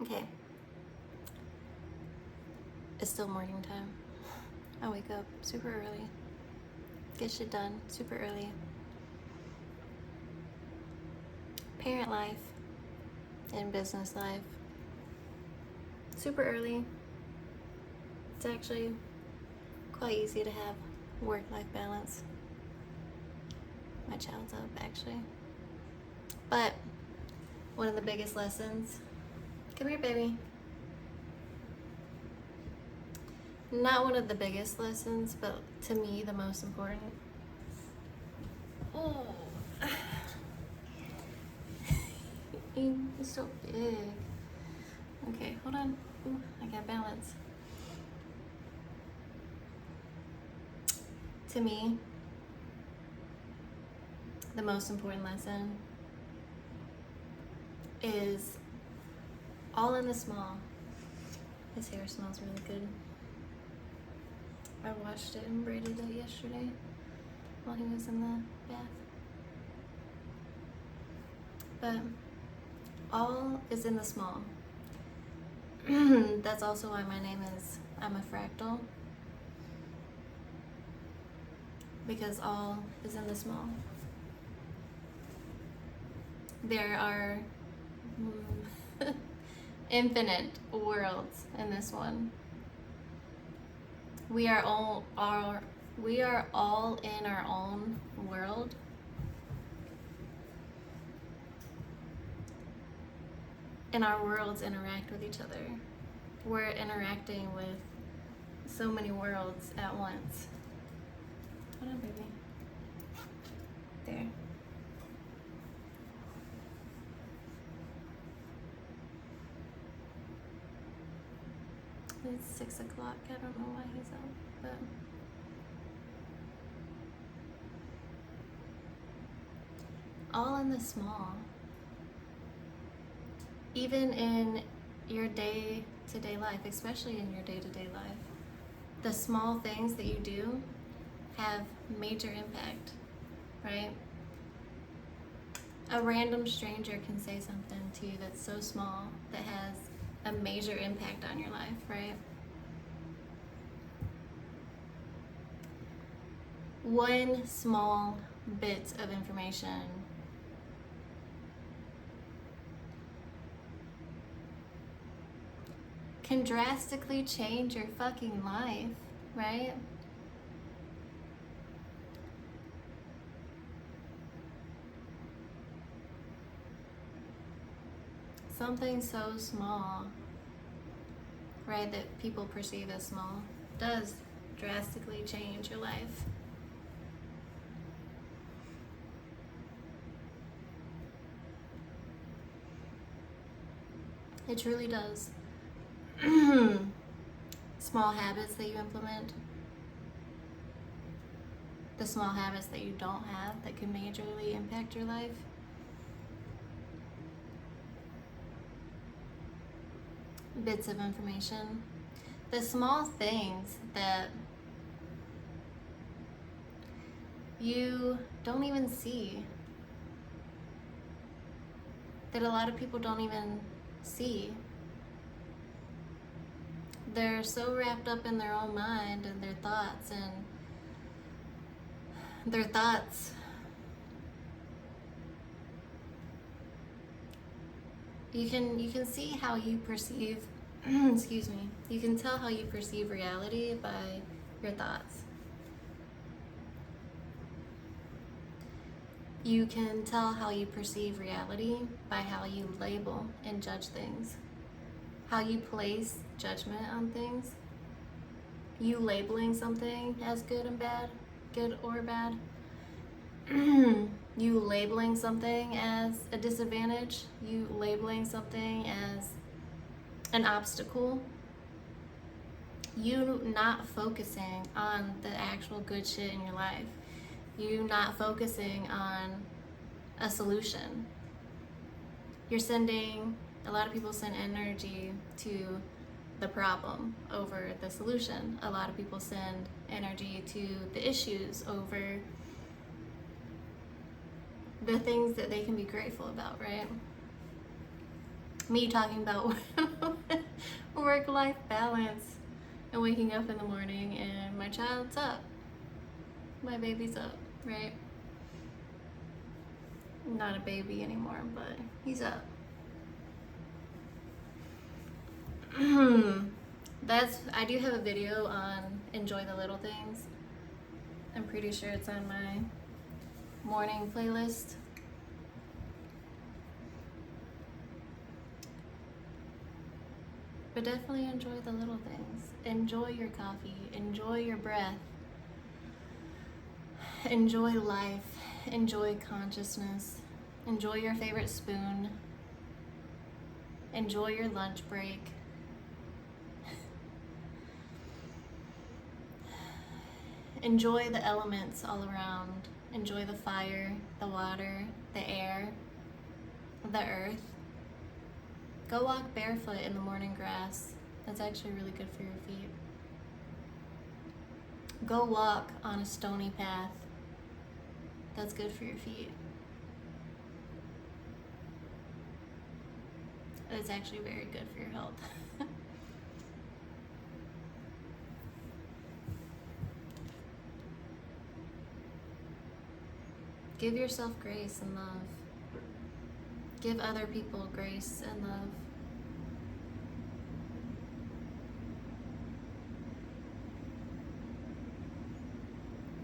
Okay. It's still morning time. I wake up super early. Get shit done super early. Parent life and business life. Super early. It's actually quite easy to have work-life balance. My child's up, actually. But one of the biggest lessons, come here, baby. Not one of the biggest lessons, but to me, the most important. Oh, it's so big. Okay, hold on. Ooh, I got balance. To me, the most important lesson is all in the small. His hair smells really good. I washed it and braided it yesterday while he was in the bath. But all is in the small. That's also why my name is I'm a Fractal. Because all is in the small. There are infinite worlds in this one. We are all in our own world. And our worlds interact with each other. We're interacting with so many worlds at once. Hold on, baby. There. It's 6 o'clock. I don't know why he's up, but all in the small. Even in your day-to-day life, especially in your day-to-day life, the small things that you do have major impact, right? A random stranger can say something to you that's so small that has a major impact on your life, right? One small bit of information can drastically change your fucking life, right? Something so small, right, that people perceive as small does drastically change your life. It truly does. Small habits that you implement, the small habits that you don't have that can majorly impact your life. Bits of information, the small things that you don't even see, that a lot of people don't even see. They're so wrapped up in their own mind and their thoughts, and their thoughts you can see how you perceive excuse me, you can tell how you perceive reality by your thoughts. You can tell how you perceive reality by how you label and judge things, how you place judgment on things. You labeling something as good and bad, good or bad. You labeling something as a disadvantage, you labeling something as an obstacle, you not focusing on the actual good shit in your life, you not focusing on a solution. You're sending, a lot of people send energy to the problem over the solution. A lot of people send energy to the issues over the things that they can be grateful about, right? Me talking about work-life balance and waking up in the morning and my child's up. My baby's up, right? Not a baby anymore, but he's up. I do have a video on enjoy the little things. I'm pretty sure it's on my morning playlist. But definitely enjoy the little things. Enjoy your coffee, enjoy your breath, enjoy life, enjoy consciousness, enjoy your favorite spoon, enjoy your lunch break. Enjoy the elements all around. Enjoy the fire, the water, the air, the earth. Go walk barefoot in the morning grass. That's actually really good for your feet. Go walk on a stony path. That's good for your feet. It's actually very good for your health. Give yourself grace and love. Give other people grace and love.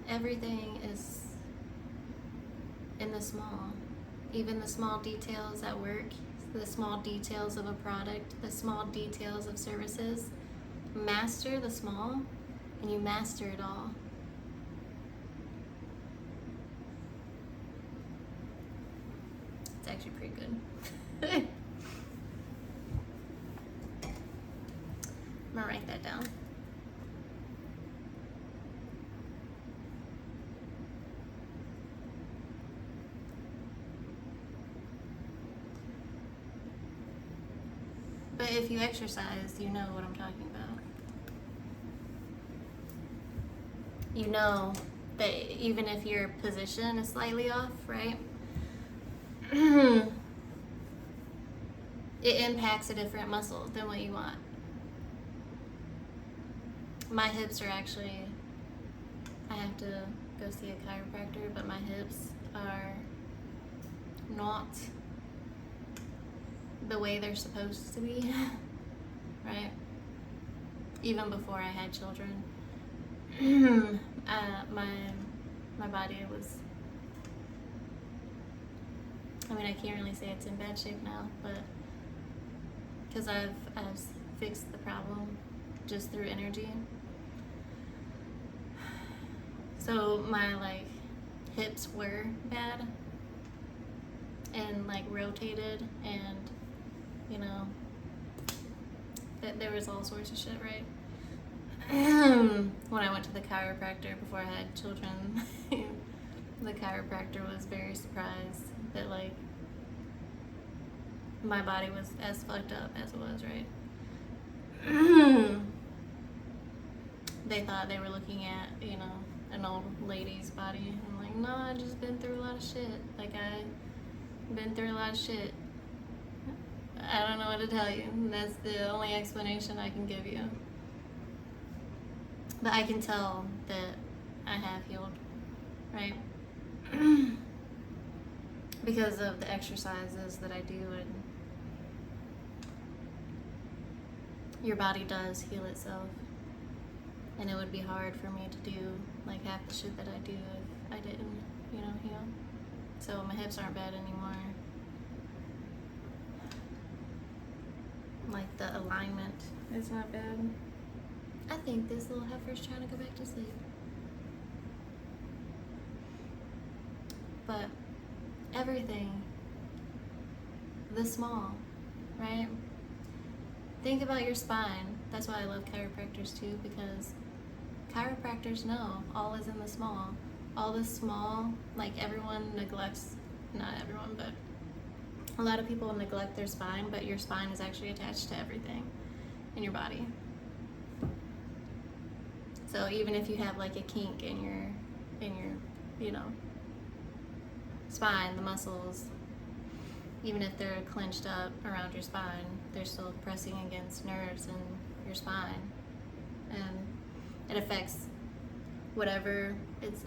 Everything is in the small. Even the small details at work, the small details of a product, the small details of services. Master the small and you master it all. It's actually pretty good. I'm gonna write that down. But if you exercise, you know what I'm talking about. You know that even if your position is slightly off, right? It impacts a different muscle than what you want. My hips are actually, I have to go see a chiropractor, but my hips are not the way they're supposed to be, right? Even before I had children, my body was, I mean, I can't really say it's in bad shape now, but because I've fixed the problem just through energy. So my hips were bad and rotated, and there was all sorts of shit, right? When I went to the chiropractor before I had children, the chiropractor was very surprised that my body was as fucked up as it was, right? They thought they were looking at, an old lady's body. I'm like, no, I just been through a lot of shit. I've been through a lot of shit. I don't know what to tell you. That's the only explanation I can give you. But I can tell that I have healed, right? Because of the exercises that I do, and your body does heal itself. And it would be hard for me to do half the shit that I do if I didn't, heal. So my hips aren't bad anymore. The alignment is not bad. I think this little heifer's trying to go back to sleep. But everything, the small, right? Think about your spine. That's why I love chiropractors too, because chiropractors know all is in the small. All the small, everyone neglects, not everyone, but a lot of people neglect their spine, but your spine is actually attached to everything in your body. So even if you have a kink in your spine, the muscles, Even if they're clenched up around your spine, they're still pressing against nerves in your spine. And it affects whatever it's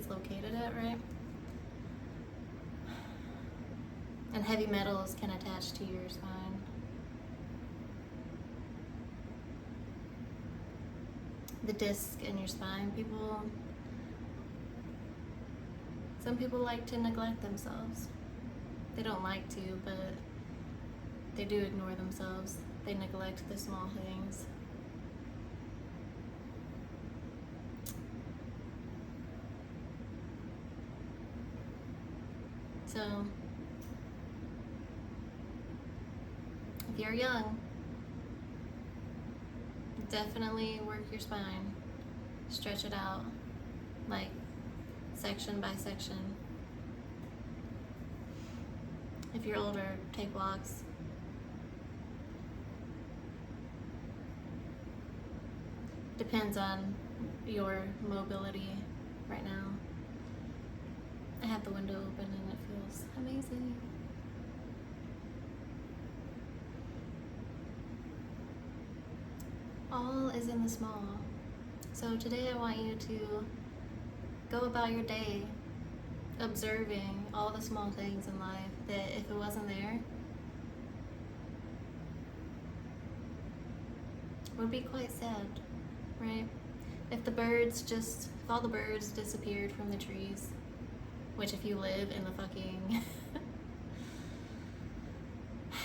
located at, right? And heavy metals can attach to your spine. The disc in your spine, some people like to neglect themselves. They don't like to, but they do ignore themselves. They neglect the small things. So, if you're young, definitely work your spine. Stretch it out, like section by section. If you're older, take walks. Depends on your mobility right now. I have the window open and it feels amazing. All is in the small. So today I want you to go about your day observing all the small things in life that if it wasn't there, would be quite sad, right? If all the birds disappeared from the trees, which if you live in the fucking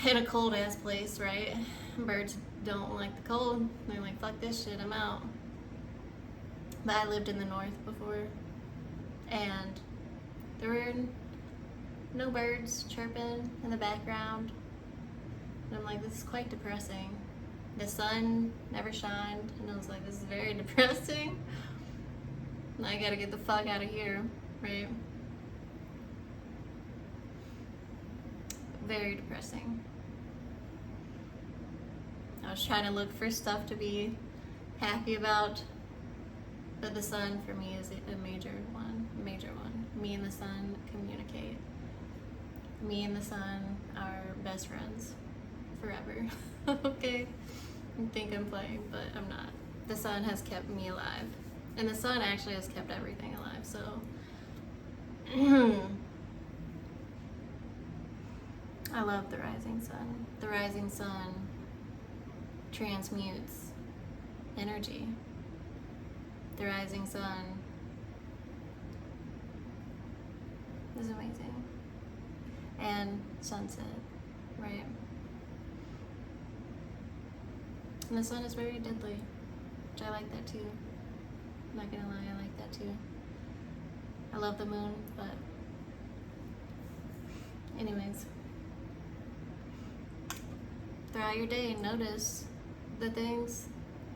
in a cold ass place, right? Birds don't like the cold. They're like, fuck this shit, I'm out. But I lived in the north before, and there were no birds chirping in the background. And I'm like, this is quite depressing. The sun never shined, and I was like, this is very depressing. And I gotta get the fuck out of here, right? Very depressing. I was trying to look for stuff to be happy about, but the sun for me is a major one. Me and the sun communicate. Me and the sun are best friends forever. Okay? I think I'm playing, but I'm not. The sun has kept me alive. And the sun actually has kept everything alive, so I love the rising sun. The rising sun transmutes energy. The rising sun is amazing. And sunset, right? And the sun is very deadly, which I like that too. I'm not gonna lie, I like that too. I love the moon, but anyways. Throughout your day, notice the things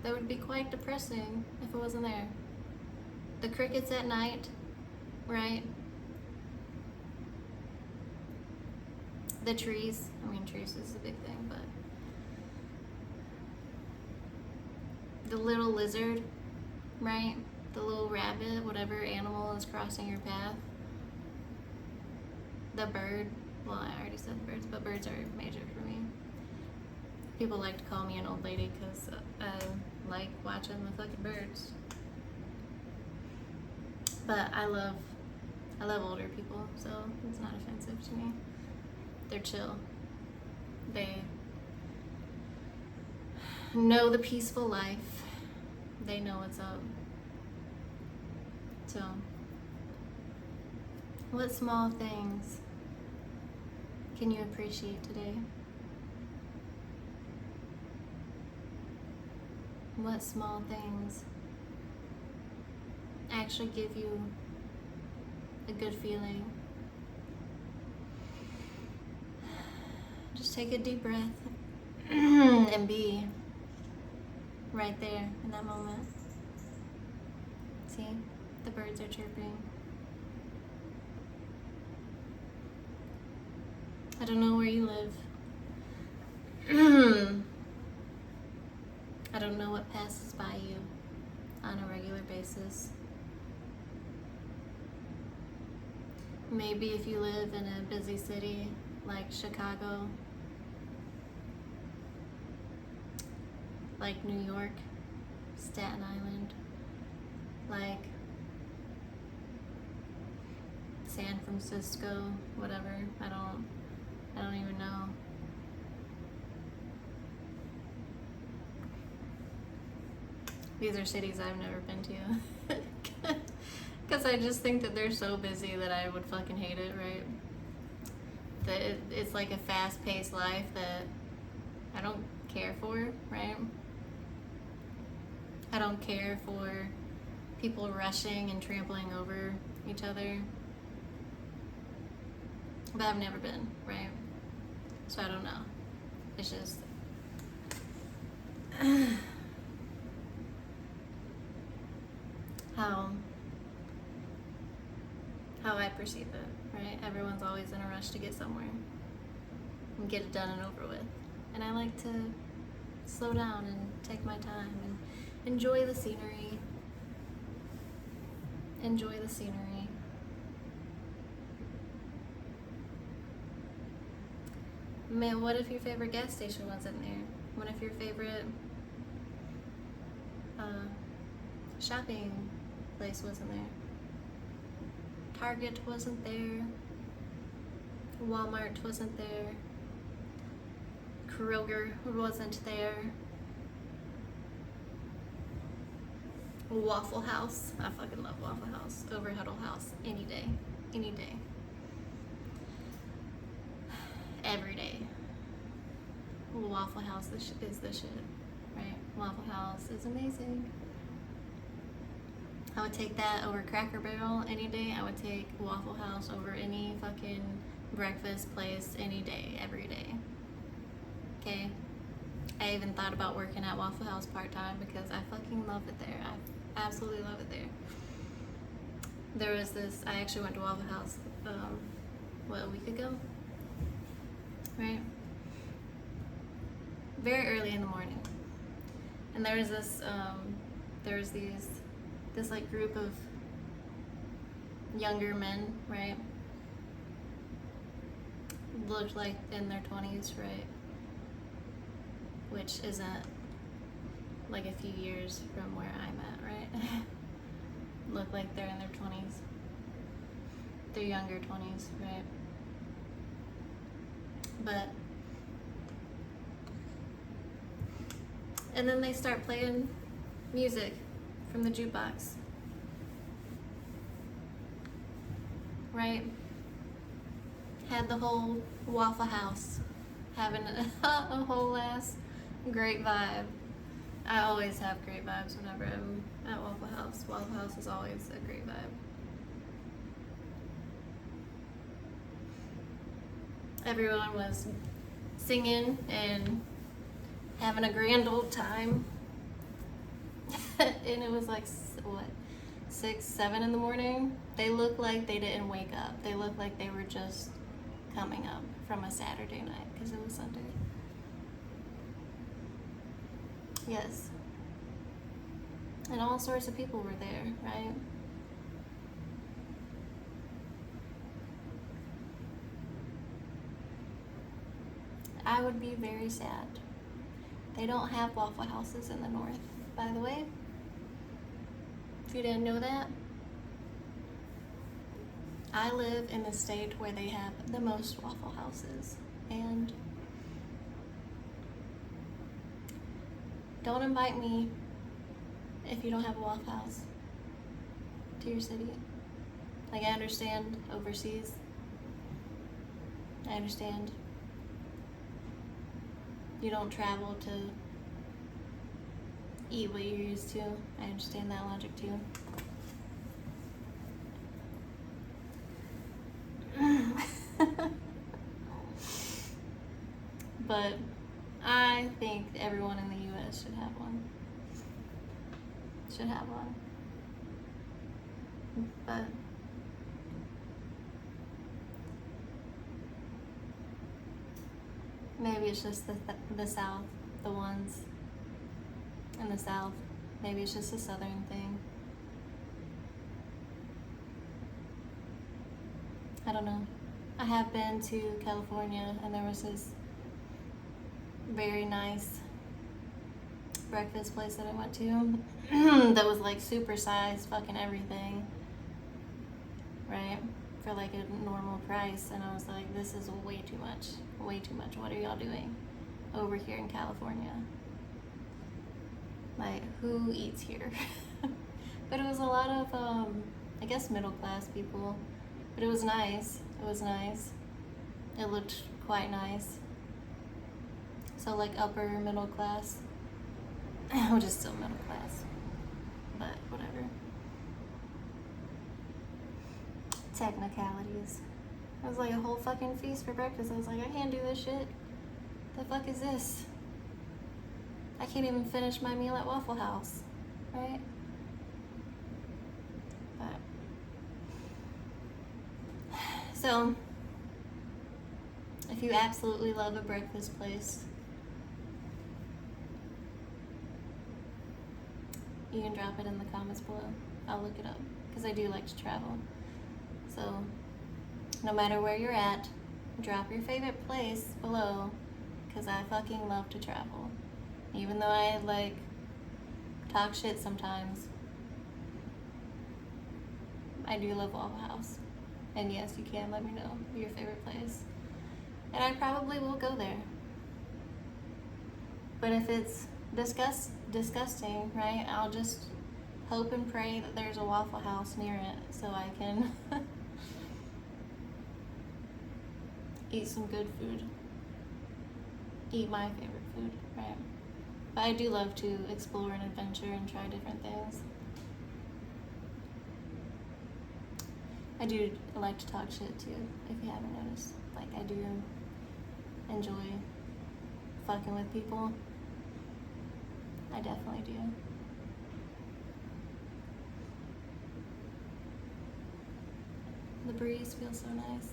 that would be quite depressing if it wasn't there. The crickets at night, right? The trees. I mean, trees is a big thing, but the little lizard, right? The little rabbit, whatever animal is crossing your path. The bird. Well, I already said birds, but birds are major for me. People like to call me an old lady because I like watching the fucking birds. But I love older people, so it's not offensive to me. They're chill. They know the peaceful life. They know what's up. So, what small things can you appreciate today? What small things actually give you a good feeling? Just take a deep breath and be right there in that moment. See, the birds are chirping. I don't know where you live. I don't know what passes by you on a regular basis. Maybe if you live in a busy city like Chicago, like New York, Staten Island, like San Francisco, whatever. I don't even know. These are cities I've never been to. Because I just think that they're so busy that I would fucking hate it, right? That it's like a fast-paced life that I don't care for, right? I don't care for people rushing and trampling over each other. But I've never been, right? So I don't know. It's just how I perceive it, right? Everyone's always in a rush to get somewhere and get it done and over with. And I like to slow down and take my time and enjoy the scenery. Enjoy the scenery. Man, what if your favorite gas station wasn't there? What if your favorite shopping place wasn't there? Target wasn't there. Walmart wasn't there. Kroger wasn't there. Waffle House. I fucking love Waffle House over Huddle House any day. Any day. Every day. Waffle House is the shit, right? Waffle House is amazing. I would take that over Cracker Barrel any day. I would take Waffle House over any fucking breakfast place any day, every day. Okay? I even thought about working at Waffle House part-time because I fucking love it there. I absolutely love it there. There was this, I actually went to Waffle House, a week ago? Right? Very early in the morning. And there was this, this like group of younger men, right? Looked like in their 20s, right? Which isn't like a few years from where I'm at, right? Look like they're in their 20s. Their younger 20s, right? But and then they start playing music from the jukebox, right? Had the whole Waffle House having a whole ass great vibe. I always have great vibes whenever I'm at Waffle House. Waffle House is always a great vibe. Everyone was singing and having a grand old time. And it was like, what, 6, 7 in the morning? They looked like they didn't wake up. They looked like they were just coming up from a Saturday night because it was Sunday. Yes. And all sorts of people were there, right? I would be very sad. They don't have Waffle Houses in the north, by the way. If you didn't know that. I live in the state where they have the most Waffle Houses. And don't invite me if you don't have a Waffle House to your city. Like, I understand overseas. I understand you don't travel to eat what you're used to. I understand that logic too. But I think everyone in the US should have one. Should have one. But maybe it's just the South, the ones in the South. Maybe it's just a Southern thing. I don't know. I have been to California, and there was this very nice breakfast place that I went to that was like super sized, fucking everything, right? For like a normal price. And I was like, this is way too much. Way too much. What are y'all doing over here in California? Like, who eats here? But it was a lot of, I guess, middle class people. But it was nice. It was nice. It looked quite nice. So like upper middle class. Which is still middle class. But whatever. Technicalities. It was like a whole fucking feast for breakfast. I was like, I can't do this shit. The fuck is this? I can't even finish my meal at Waffle House, right? But so, if you absolutely love a breakfast place, you can drop it in the comments below. I'll look it up because I do like to travel. So, no matter where you're at, drop your favorite place below because I fucking love to travel. Even though I like talk shit sometimes, I do love Waffle House. And yes, you can let me know your favorite place. And I probably will go there. But if it's disgusting, right, I'll just hope and pray that there's a Waffle House near it so I can eat some good food. Eat my favorite food, right? But I do love to explore and adventure and try different things. I do like to talk shit too, if you haven't noticed. Like, I do enjoy fucking with people. I definitely do. The breeze feels so nice.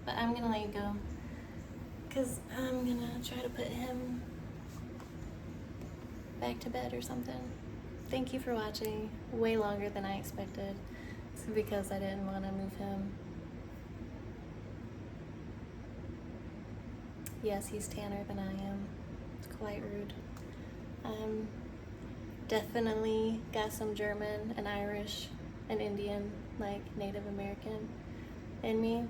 But I'm gonna let you go, because I'm gonna try to put him back to bed or something. Thank you for watching. Way longer than I expected. It's because I didn't want to move him. Yes, he's tanner than I am. It's quite rude. Definitely got some German and Irish and Indian, like Native American in me.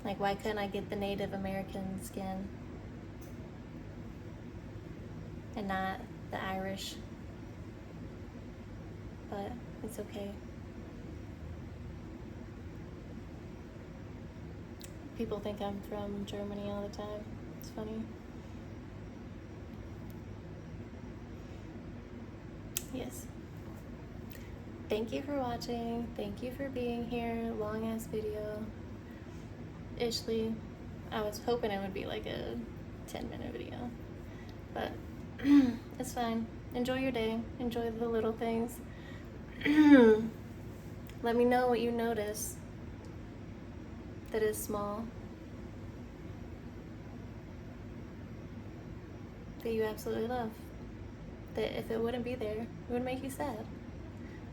Like, why couldn't I get the Native American skin and not the Irish? But it's okay. People think I'm from Germany all the time. It's funny. Yes. Thank you for watching. Thank you for being here. Long ass video. Ishly. I was hoping it would be like a 10-minute video. But it's fine. Enjoy your day. Enjoy the little things. Let me know what you notice that is small, that you absolutely love, that if it wouldn't be there, it would make you sad.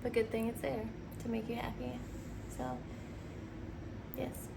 But good thing it's there to make you happy. So, yes.